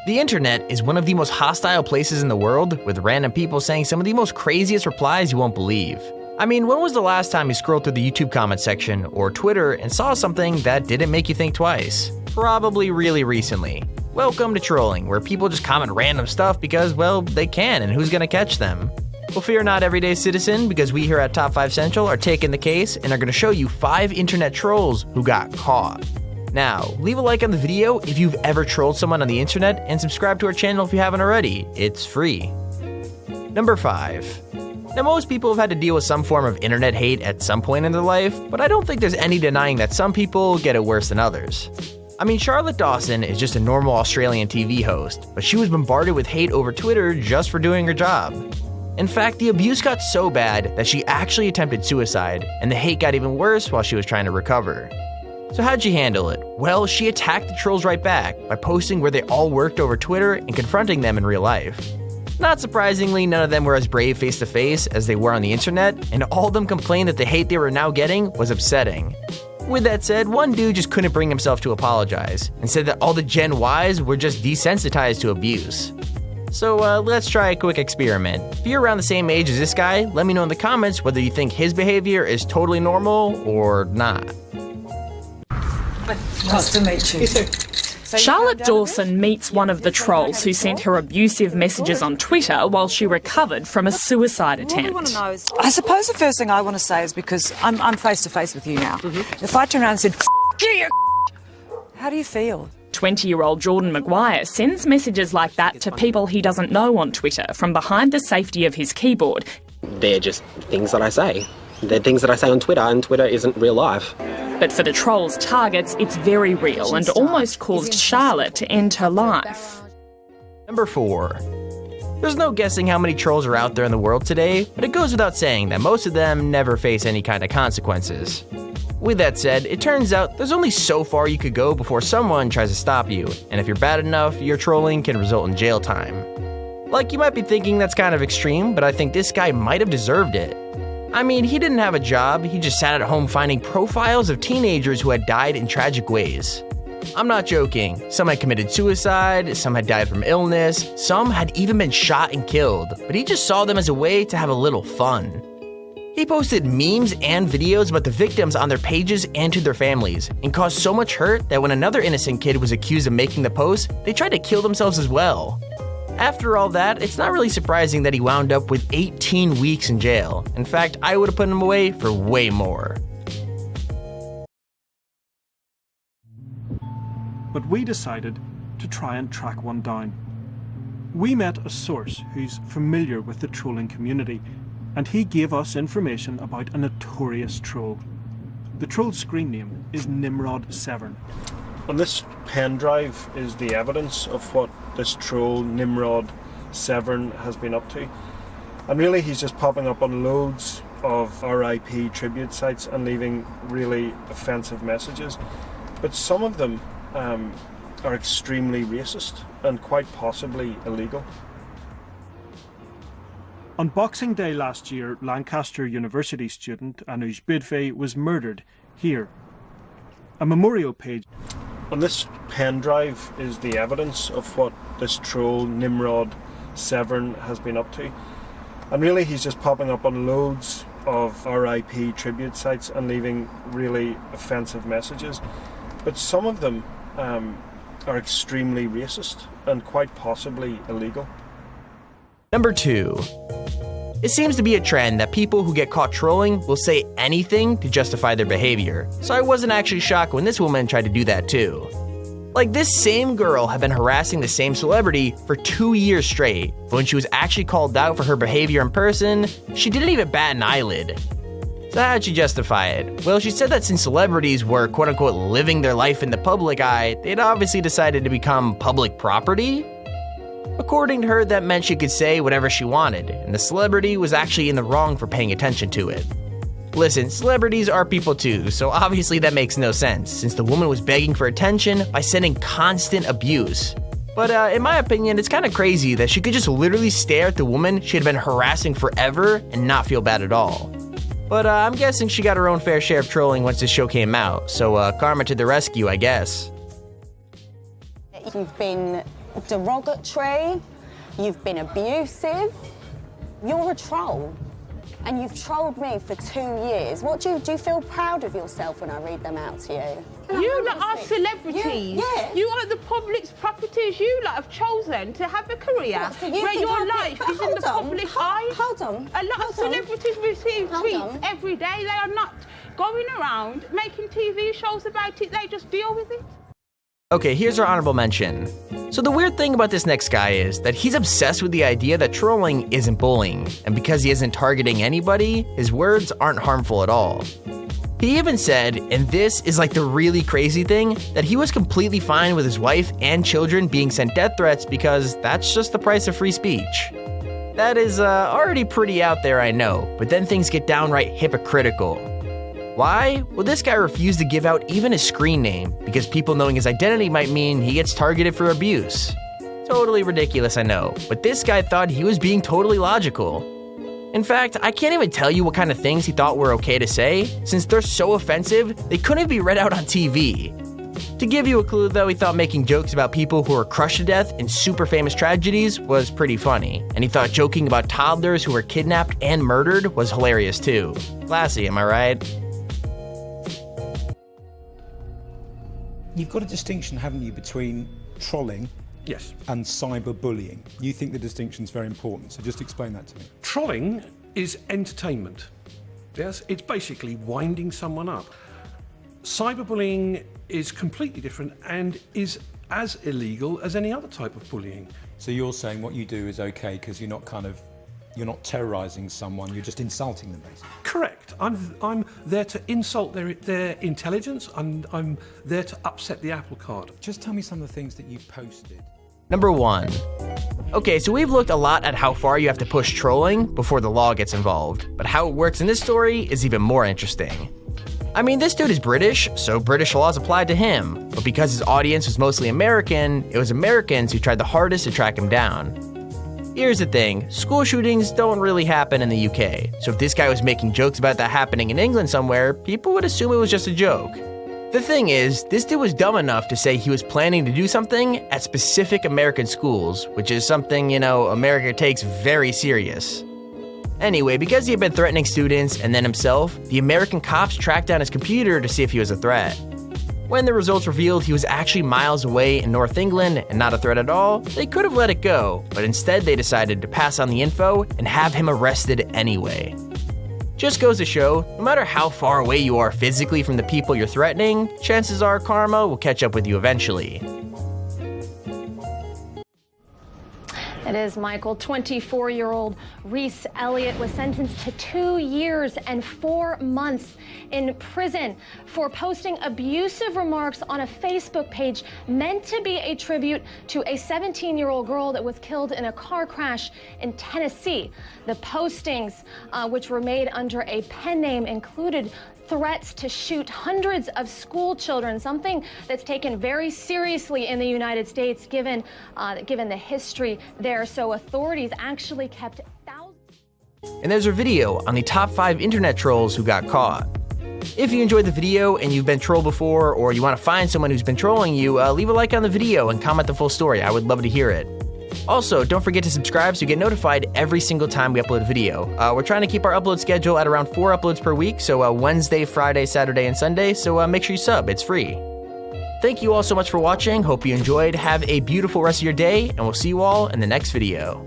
The internet is one of the most hostile places in the world, with random people saying some of the most craziest replies you won't believe. I mean, when was the last time you scrolled through the YouTube comment section or Twitter and saw something that didn't make you think twice? Probably really recently. Welcome to trolling, where people just comment random stuff because, well, they can, and who's gonna catch them? Well, fear not, everyday citizen, because we here at Top 5 Central are taking the case and are gonna show you 5 internet trolls who got caught. Now, leave a like on the video if you've ever trolled someone on the internet, and subscribe to our channel if you haven't already. It's free. Number 5. Now, most people have had to deal with some form of internet hate at some point in their life, but I don't think there's any denying that some people get it worse than others. I mean, Charlotte Dawson is just a normal Australian TV host, but she was bombarded with hate over Twitter just for doing her job. In fact, the abuse got so bad that she actually attempted suicide, and the hate got even worse while she was trying to recover. So how'd she handle it? Well, she attacked the trolls right back by posting where they all worked over Twitter and confronting them in real life. Not surprisingly, none of them were as brave face to face as they were on the internet, and all of them complained that the hate they were now getting was upsetting. With that said, one dude just couldn't bring himself to apologize, and said that all the Gen Ys were just desensitized to abuse. So let's try a quick experiment. If you're around the same age as this guy, let me know in the comments whether you think his behavior is totally normal or not. Nice to meet you. Charlotte Dawson meets one of the trolls who sent her abusive messages on Twitter while she recovered from a suicide attempt. I suppose the first thing I want to say is, because I'm face to face with you now. If I turn around and said, "F you," how do you feel? 20-year-old Jordan Maguire sends messages like that to people he doesn't know on Twitter from behind the safety of his keyboard. They're just things that I say. They're things that I say on Twitter, and Twitter isn't real life. But for the trolls' targets, it's very real and almost caused Charlotte to end her life. Number 4. There's no guessing how many trolls are out there in the world today, but it goes without saying that most of them never face any kind of consequences. With that said, it turns out there's only so far you could go before someone tries to stop you, and if you're bad enough, your trolling can result in jail time. Like, you might be thinking that's kind of extreme, but I think this guy might have deserved it. I mean, he didn't have a job, he just sat at home finding profiles of teenagers who had died in tragic ways. I'm not joking, some had committed suicide, some had died from illness, some had even been shot and killed, but he just saw them as a way to have a little fun. He posted memes and videos about the victims on their pages and to their families, and caused so much hurt that when another innocent kid was accused of making the post, they tried to kill themselves as well. After all that, it's not really surprising that he wound up with 18 weeks in jail. In fact, I would have put him away for way more. But we decided to try and track one down. We met a source who's familiar with the trolling community, and he gave us information about a notorious troll. The troll's screen name is Nimrod Severn. On this pen drive is the evidence of what this troll, Nimrod Severn, has been up to. And really he's just popping up on loads of RIP tribute sites and leaving really offensive messages. But some of them are extremely racist and quite possibly illegal. On Boxing Day last year, Lancaster University student Anuj Bidve was murdered here. A memorial page. On this pen drive is the evidence of what this troll, Nimrod Severn, has been up to. And really he's just popping up on loads of RIP tribute sites and leaving really offensive messages. But some of them are extremely racist and quite possibly illegal. Number 2. It seems to be a trend that people who get caught trolling will say anything to justify their behavior, so I wasn't actually shocked when this woman tried to do that too. Like, this same girl had been harassing the same celebrity for 2 years straight, but when she was actually called out for her behavior in person, she didn't even bat an eyelid. So how'd she justify it? Well, she said that since celebrities were quote-unquote living their life in the public eye, they'd obviously decided to become public property. According to her, that meant she could say whatever she wanted, and the celebrity was actually in the wrong for paying attention to it. Listen, celebrities are people too, so obviously that makes no sense, since the woman was begging for attention by sending constant abuse. But in my opinion, it's kind of crazy that she could just literally stare at the woman she had been harassing forever and not feel bad at all. But I'm guessing she got her own fair share of trolling once this show came out, so karma to the rescue, I guess. You've been derogatory, you've been abusive. You're a troll. And you've trolled me for 2 years. Do you feel proud of yourself when I read them out to you? You lot are celebrities. Yeah. You are the public's properties. You lot have chosen to have a career where your life is in the public eye. Hold on. A lot of celebrities receive tweets every day. They are not going around making TV shows about it. They just deal with it. Okay, here's our honorable mention. So the weird thing about this next guy is that he's obsessed with the idea that trolling isn't bullying, and because he isn't targeting anybody, his words aren't harmful at all. He even said, and this is like the really crazy thing, that he was completely fine with his wife and children being sent death threats because that's just the price of free speech. That is already pretty out there, I know, but then things get downright hypocritical. Why? Well, this guy refused to give out even his screen name because people knowing his identity might mean he gets targeted for abuse. Totally ridiculous, I know, but this guy thought he was being totally logical. In fact, I can't even tell you what kind of things he thought were okay to say, since they're so offensive, they couldn't be read out on TV. To give you a clue though, he thought making jokes about people who were crushed to death in super famous tragedies was pretty funny, and he thought joking about toddlers who were kidnapped and murdered was hilarious too. Classy, am I right? You've got a distinction, haven't you, between trolling yes. and cyberbullying. You think the distinction's very important, so just explain that to me. Trolling is entertainment. Yes, it's basically winding someone up. Cyberbullying is completely different and is as illegal as any other type of bullying. So you're saying what you do is okay because you're not terrorising someone, you're just insulting them, basically. Correct. I'm there to insult their intelligence, and I'm there to upset the apple cart. Just tell me some of the things that you've posted. Number 1. Okay, so we've looked a lot at how far you have to push trolling before the law gets involved, but how it works in this story is even more interesting. I mean, this dude is British, so British laws applied to him, but because his audience was mostly American, it was Americans who tried the hardest to track him down. Here's the thing, school shootings don't really happen in the UK, so if this guy was making jokes about that happening in England somewhere, people would assume it was just a joke. The thing is, this dude was dumb enough to say he was planning to do something at specific American schools, which is something, America takes very serious. Anyway, because he had been threatening students and then himself, the American cops tracked down his computer to see if he was a threat. When the results revealed he was actually miles away in North England and not a threat at all, they could have let it go, but instead they decided to pass on the info and have him arrested anyway. Just goes to show, no matter how far away you are physically from the people you're threatening, chances are karma will catch up with you eventually. It is, Michael. 24-year-old Reese Elliott was sentenced to 2 years and 4 months in prison for posting abusive remarks on a Facebook page meant to be a tribute to a 17-year-old girl that was killed in a car crash in Tennessee. The postings, which were made under a pen name, included threats to shoot hundreds of school children, something that's taken very seriously in the United States given the history there. So authorities actually kept thousands. And there's a video on the top 5 internet trolls who got caught. If you enjoyed the video and you've been trolled before, or you want to find someone who's been trolling you, leave a like on the video and comment the full story. I would love to hear it. Also, don't forget to subscribe so you get notified every single time we upload a video. We're trying to keep our upload schedule at around 4 uploads per week, so Wednesday, Friday, Saturday, and Sunday, so make sure you sub, it's free. Thank you all so much for watching, hope you enjoyed, have a beautiful rest of your day, and we'll see you all in the next video.